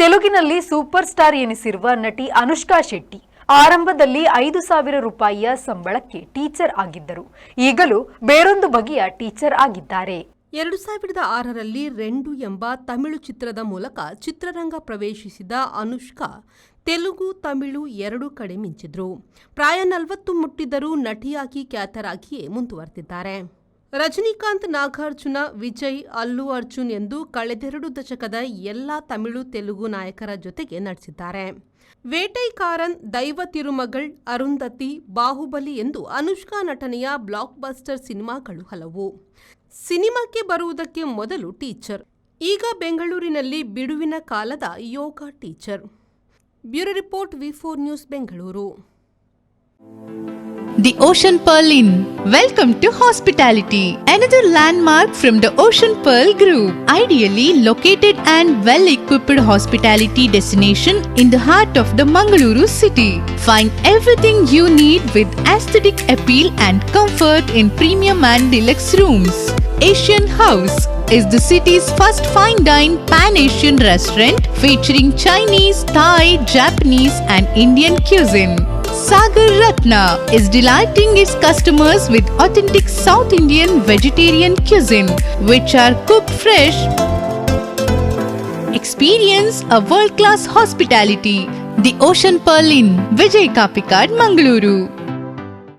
ತೆಲುಗಿನಲ್ಲಿ super star ಎನಿಸಿರುವ ನಟಿ ಅನುಷ್ಕಾ ಶೆಟ್ಟಿ ಆರಂಭದಲ್ಲಿ 5,000 ರೂಪಾಯಿಯ ಸಂಬಳಕ್ಕೆ ಟೀಚರ್ ಆಗಿದ್ದರು. ಈಗಲೂ ಬೇರೊಂದು ಬಗೆಯ ಟೀಚರ್ ಆಗಿದ್ದಾರೆ. 2006ರಲ್ಲಿ ರೆಂಡು ಎಂಬ ತಮಿಳು ಚಿತ್ರದ ಮೂಲಕ ಚಿತ್ರರಂಗ ಪ್ರವೇಶಿಸಿದ ಅನುಷ್ಕಾ ತೆಲುಗು ತಮಿಳು ಎರಡೂ ಕಡೆ ಮಿಂಚಿದ್ರು. ಪ್ರಾಯ 40 ಮುಟ್ಟಿದರೂ ನಟಿಯಾಗಿ ಖ್ಯಾತರಾಗಿಯೇ ಮುಂದುವರೆದಿದ್ದಾರೆ. ರಜನಿಕಾಂತ್, ನಾಗಾರ್ಜುನ, ವಿಜಯ್, ಅಲ್ಲು ಅರ್ಜುನ್ ಎಂದು ಕಳೆದೆರಡು ದಶಕದ ಎಲ್ಲಾ ತಮಿಳು ತೆಲುಗು ನಾಯಕರ ಜೊತೆಗೆ ನಟಿಸಿದ್ದಾರೆ. ವೇಟೈಕಾರನ್, ದೈವ ತಿರುಮಗಳ್, ಅರುಂಧತಿ, ಬಾಹುಬಲಿ ಎಂದು ಅನುಷ್ಕಾ ನಟನೆಯ ಬ್ಲಾಕ್ ಬಸ್ಟರ್ ಸಿನಿಮಾಗಳು ಹಲವು. ಸಿನಿಮಾಕ್ಕೆ ಬರುವುದಕ್ಕೆ ಮೊದಲು ಟೀಚರ್, ಈಗ ಬೆಂಗಳೂರಿನಲ್ಲಿ ಬಿಡುವಿನ ಕಾಲದ ಯೋಗ ಟೀಚರ್. ಬ್ಯೂರೋ ರಿಪೋರ್ಟ್, ವಿ4 news, Bengaluru. The Ocean Pearl Inn. Welcome to hospitality. Another landmark from the Ocean Pearl Group. Ideally located and well-equipped hospitality destination in the heart of the Mangaluru city. Find everything you need with aesthetic appeal and comfort in premium and deluxe rooms. Asian House is the city's first fine dine pan-Asian restaurant featuring Chinese, Thai, Japanese and Indian cuisine. Sagar Ratna is delighting its customers with authentic South Indian vegetarian cuisine, which are cooked fresh. Experience a world-class hospitality. The Ocean Pearl Inn, Vijay Kapikad, Mangaluru.